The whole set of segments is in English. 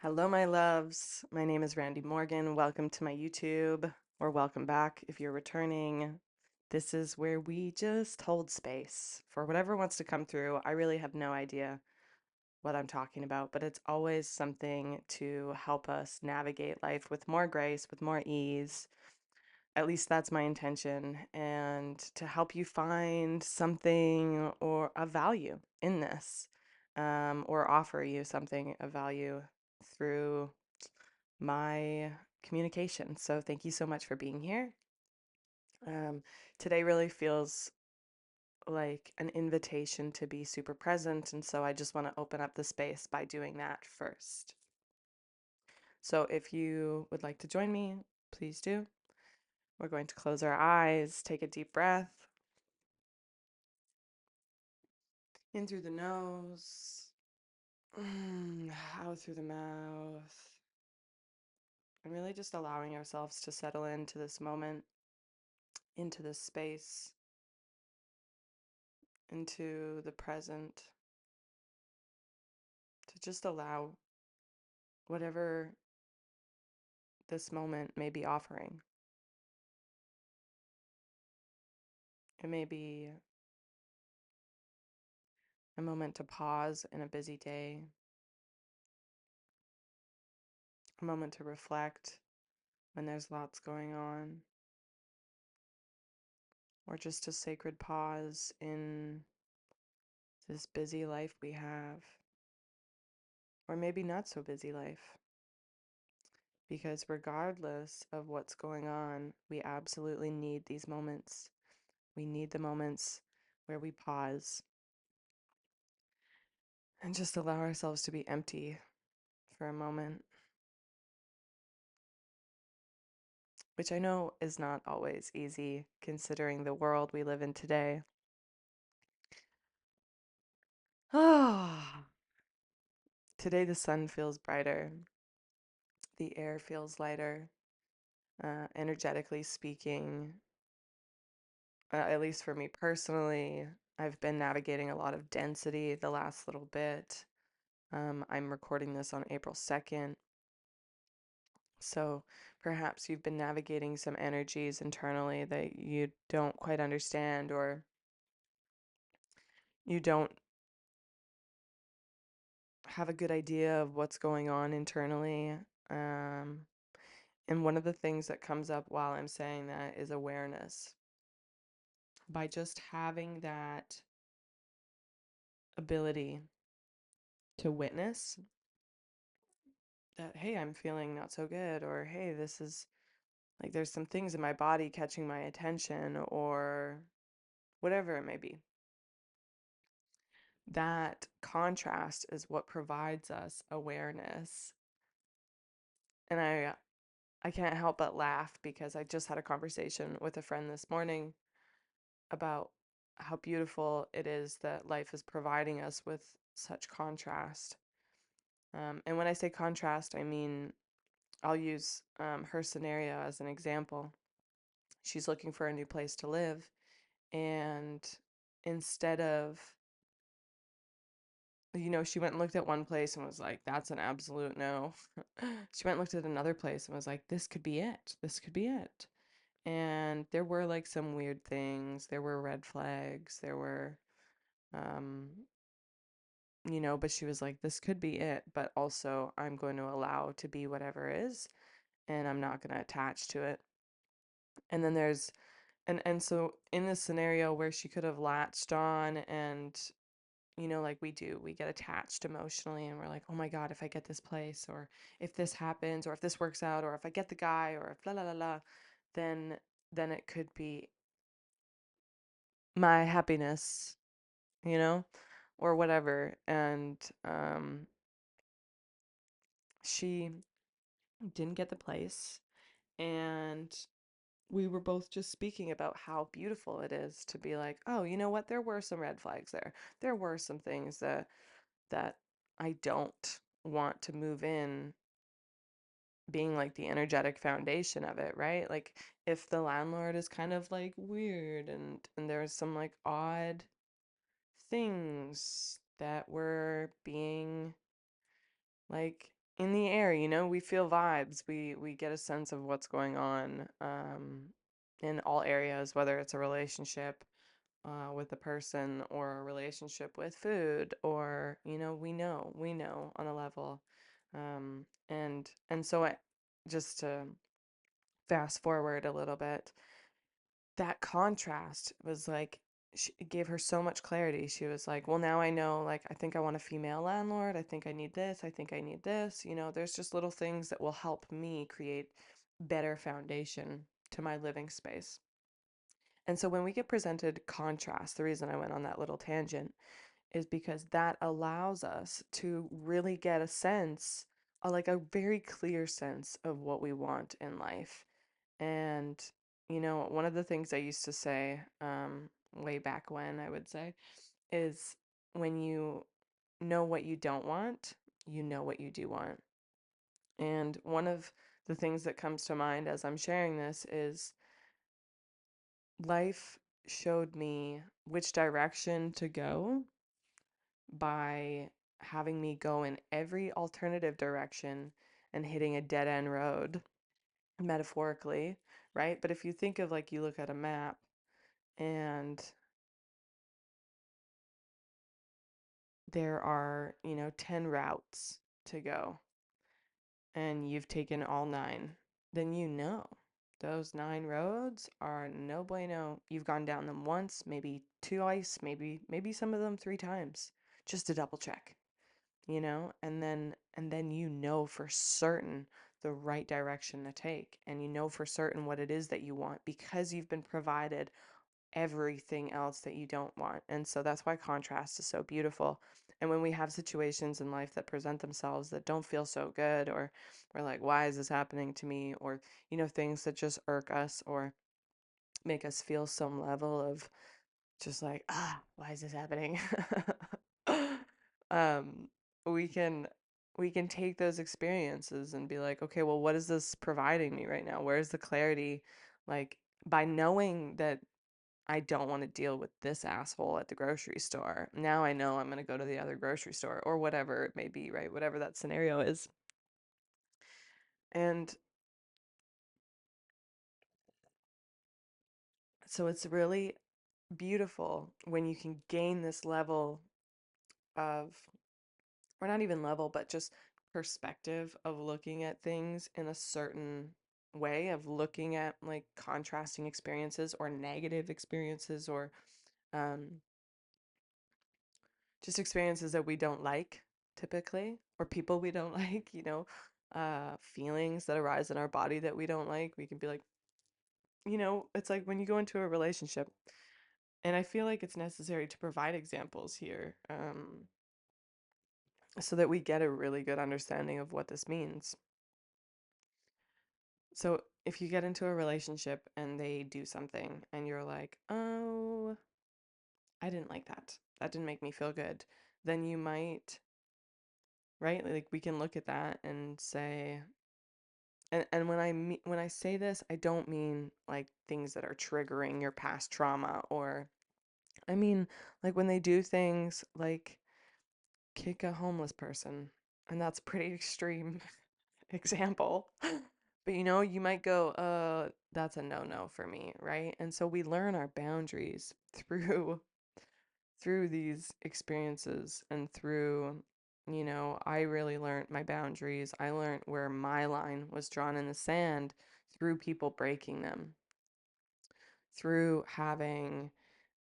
Hello, my loves. My name is Randy Morgan. Welcome to my YouTube, or welcome back if you're returning. This is where we just hold space for whatever wants to come through. I really have no idea what I'm talking about, but it's always something to help us navigate life with more grace, with more ease. At least that's my intention, and to help you find something or a value in this, or offer you something of value through my communication. So thank you so much for being here. Um, Today really feels like an invitation to be super present, and so I just want to open up the space by doing that first. So if you would like to join me, please do. We're going to close our eyes, take a deep breath in through the nose, out through the mouth, and really just allowing ourselves to settle into this moment, into this space, into the present, to just allow whatever this moment may be offering. It may be a moment to pause in a busy day, a moment to reflect when there's lots going on, or just a sacred pause in this busy life we have, or maybe not so busy life. Because regardless of what's going on, we absolutely need these moments. We need the moments where we pause and just allow ourselves to be empty for a moment, which I know is not always easy considering the world we live in today. Ah, today the sun feels brighter, the air feels lighter, energetically speaking. At least for me personally, I've been navigating a lot of density the last little bit. I'm recording this on April 2nd. So perhaps you've been navigating some energies internally that you don't quite understand, or you don't have a good idea of what's going on internally. Um, and one of the things that comes up while I'm saying that is awareness. By just having that ability to witness that, hey, I'm feeling not so good, or hey, this is like there's some things in my body catching my attention, or whatever it may be. That contrast is what provides us awareness. And I can't help but laugh because I just had a conversation with a friend this morning about how beautiful it is that life is providing us with such contrast. And when I say contrast, I mean I'll use her scenario as an example. She's looking for a new place to live, and instead of, she went and looked at one place and was like, that's an absolute no. She went and looked at another place and was like, this could be it. This could be it. And there were like some weird things. There were red flags. There were, um, but she was like, this could be it. But also, I'm going to allow to be whatever is, and I'm not going to attach to it. And then there's, and so in this scenario where she could have latched on and like we do, we get attached emotionally and we're like, oh my God, if I get this place, or if this happens, or if this works out, or if I get the guy, or if la la la la, then it could be my happiness, you know, or whatever. And she didn't get the place, and we were both just speaking about how beautiful it is to be like, oh, you know what? There were some red flags there. There were some things that I don't want to move in being like the energetic foundation of it, right? Like if the landlord is kind of like weird and there's some like odd things that were being like in the air, we feel vibes. We get a sense of what's going on in all areas, whether it's a relationship with a person or a relationship with food, or we know on a level. And so just to fast forward a little bit, that contrast was like, it gave her so much clarity. She was like, well, now I know, like, I think I want a female landlord. I think I need this. I think I need this. There's just little things that will help me create better foundation to my living space. And so when we get presented contrast, the reason I went on that little tangent is because that allows us to really get a sense, like a very clear sense of what we want in life. And, one of the things I used to say, way back when, I would say, is when you know what you don't want, you know what you do want. And one of the things that comes to mind as I'm sharing this is life showed me which direction to go by having me go in every alternative direction and hitting a dead end road, metaphorically, right? But if you think of, like, you look at a map and there are, 10 routes to go, and you've taken all nine, then those nine roads are no bueno. You've gone down them once, maybe twice, maybe some of them three times, just to double check, and then for certain the right direction to take, and for certain what it is that you want because you've been provided everything else that you don't want. And so that's why contrast is so beautiful. And when we have situations in life that present themselves that don't feel so good, or we're like, why is this happening to me? Or, things that just irk us or make us feel some level of just like, why is this happening? um, we can we can take those experiences and be like, okay, well, what is this providing me right now? Where's the clarity? Like, by knowing that I don't want to deal with this asshole at the grocery store. Now I know I'm going to go to the other grocery store, or whatever it may be, right? Whatever that scenario is. And so it's really beautiful when you can gain this level of, or not even level, but just perspective of looking at things in a certain way, of looking at like contrasting experiences or negative experiences, or um, just experiences that we don't like typically, or people we don't like, feelings that arise in our body that we don't like. We can be like, it's like when you go into a relationship, and I feel like it's necessary to provide examples here, so that we get a really good understanding of what this means. So if you get into a relationship and they do something and you're like, oh, I didn't like that. That didn't make me feel good. Then you might, right? Like, we can look at that and say, and when I say this, I don't mean like things that are triggering your past trauma, or I mean like when they do things like kick a homeless person, and that's pretty extreme example. But you might go, that's a no-no for me, right? And so we learn our boundaries through these experiences, and through, I really learned my boundaries. I learned where my line was drawn in the sand through people breaking them, through having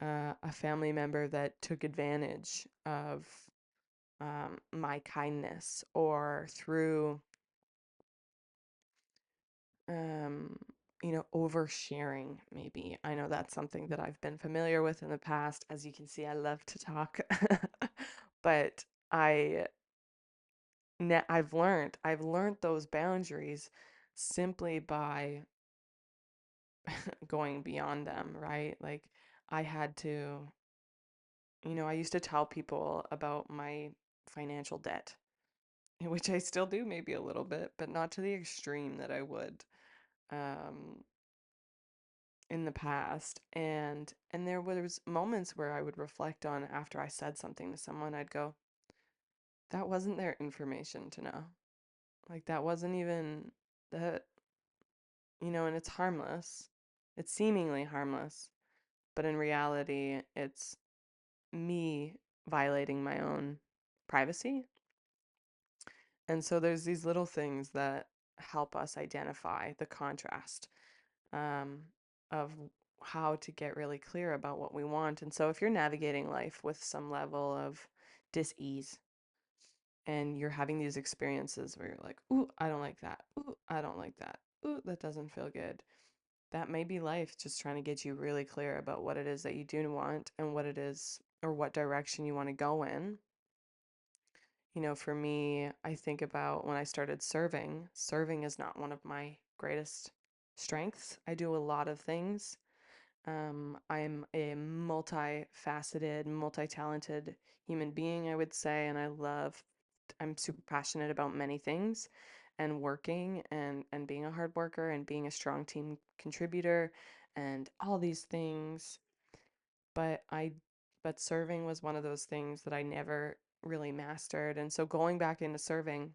a family member that took advantage of my kindness, or through, um, oversharing, maybe. I know that's something that I've been familiar with in the past. As you can see, I love to talk. But I I've learned those boundaries simply by going beyond them, right? Like, I had to, I used to tell people about my financial debt, which I still do maybe a little bit, but not to the extreme that I would um in the past. And there was moments where I would reflect on, after I said something to someone, I'd go, that wasn't their information to know. Like that wasn't even that, and it's harmless. It's seemingly harmless, but in reality, it's me violating my own privacy. And so there's these little things that help us identify the contrast um, of how to get really clear about what we want. And so if you're navigating life with some level of dis-ease and you're having these experiences where you're like, ooh, I don't like that. Ooh, I don't like that. Ooh, that doesn't feel good. That may be life just trying to get you really clear about what it is that you do want and what it is or what direction you want to go in. For me, I think about when I started serving. Serving is not one of my greatest strengths. I do a lot of things. I'm a multifaceted, multi-talented human being, I would say, and I'm super passionate about many things and working and being a hard worker and being a strong team contributor and all these things. But but serving was one of those things that I never really mastered. And so going back into serving,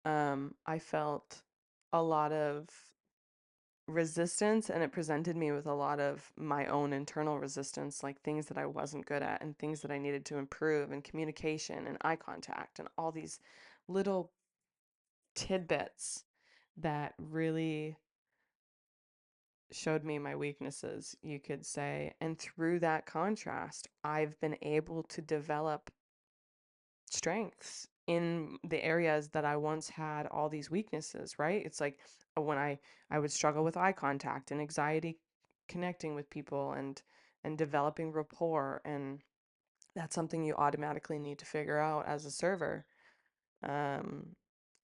I felt a lot of resistance and it presented me with a lot of my own internal resistance, like things that I wasn't good at and things that I needed to improve and communication and eye contact and all these little tidbits that really showed me my weaknesses, you could say. And through that contrast, I've been able to develop strengths in the areas that I once had all these weaknesses, right? It's like when I would struggle with eye contact and anxiety connecting with people and developing rapport, and that's something you automatically need to figure out as a server. Um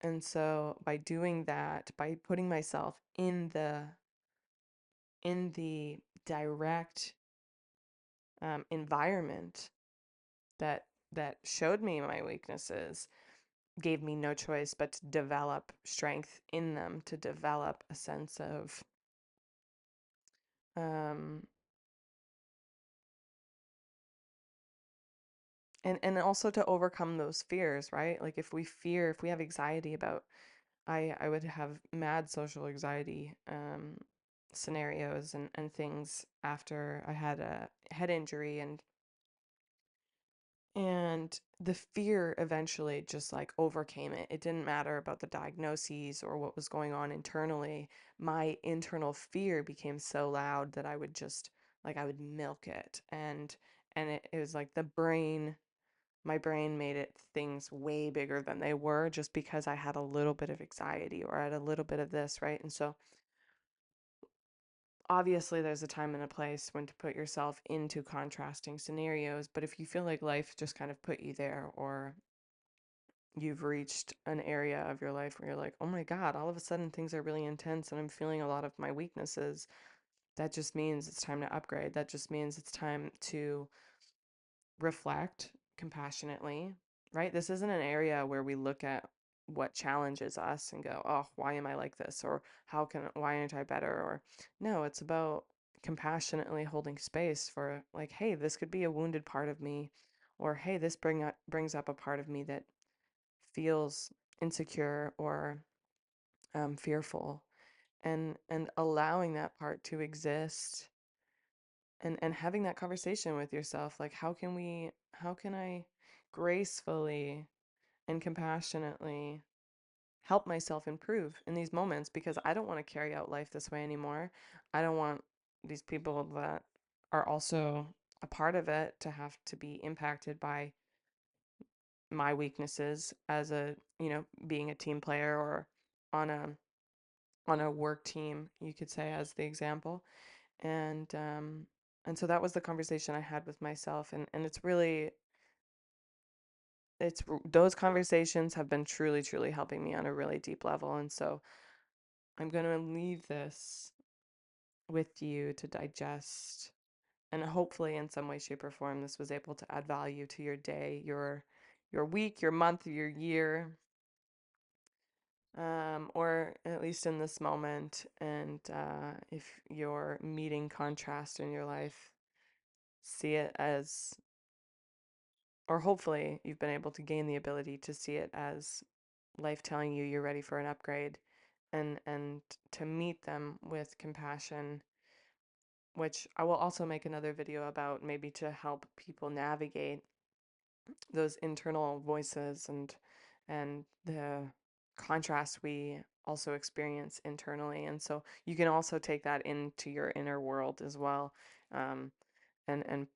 and so by doing that, by putting myself in the direct environment that that showed me my weaknesses, gave me no choice but to develop strength in them, to develop a sense of um and also to overcome those fears, right? Like if we have anxiety about, I would have mad social anxiety scenarios and things after I had a head injury, and the fear eventually just like overcame it. It didn't matter about the diagnoses or what was going on internally. My internal fear became so loud that I would just like I would milk it. And it was like my brain made it things way bigger than they were just because I had a little bit of anxiety or I had a little bit of this, right? And so obviously there's a time and a place when to put yourself into contrasting scenarios, but if you feel like life just kind of put you there, or you've reached an area of your life where you're like, oh my God, all of a sudden things are really intense and I'm feeling a lot of my weaknesses, that just means it's time to upgrade. That just means it's time to reflect compassionately, right? This isn't an area where we look at what challenges us and go, oh, why am I like this? Or why aren't I better? Or no, it's about compassionately holding space for like, hey, this could be a wounded part of me. Or hey, brings up a part of me that feels insecure or fearful, and allowing that part to exist, and having that conversation with yourself, like how can I gracefully and compassionately help myself improve in these moments, because I don't want to carry out life this way anymore. I don't want these people that are also a part of it to have to be impacted by my weaknesses as being a team player or on a work team, you could say, as the example. And so that was the conversation I had with myself, and those conversations have been truly, truly helping me on a really deep level. And so I'm going to leave this with you to digest, and hopefully in some way, shape, or form this was able to add value to your day, your week, your month, your year, or at least in this moment. And if you're meeting contrast in your life, see it as, or hopefully you've been able to gain the ability to see it as life telling you you're ready for an upgrade, and to meet them with compassion, which I will also make another video about, maybe to help people navigate those internal voices and the contrast we also experience internally. And so you can also take that into your inner world as well, um, and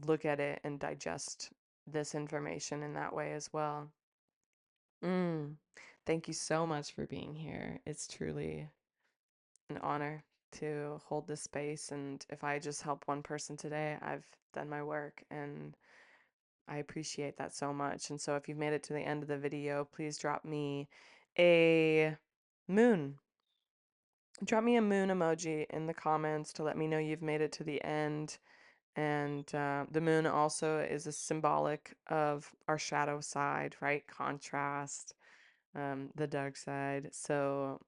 look at it and digest this information in that way as well. Mm. Thank you so much for being here. It's truly an honor to hold this space. And if I just help one person today, I've done my work. And I appreciate that so much. And so if you've made it to the end of the video, please a moon. Drop me a moon emoji in the comments to let me know you've made it to the end. And the moon also is a symbolic of our shadow side, right? Contrast, the dark side. So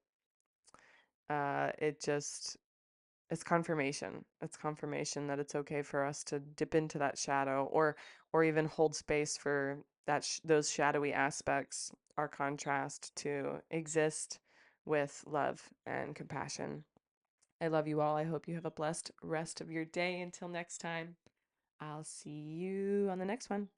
it just it's confirmation. It's confirmation that it's okay for us to dip into that shadow, or even hold space for those shadowy aspects, our contrast, to exist with love and compassion. I love you all. I hope you have a blessed rest of your day. Until next time, I'll see you on the next one.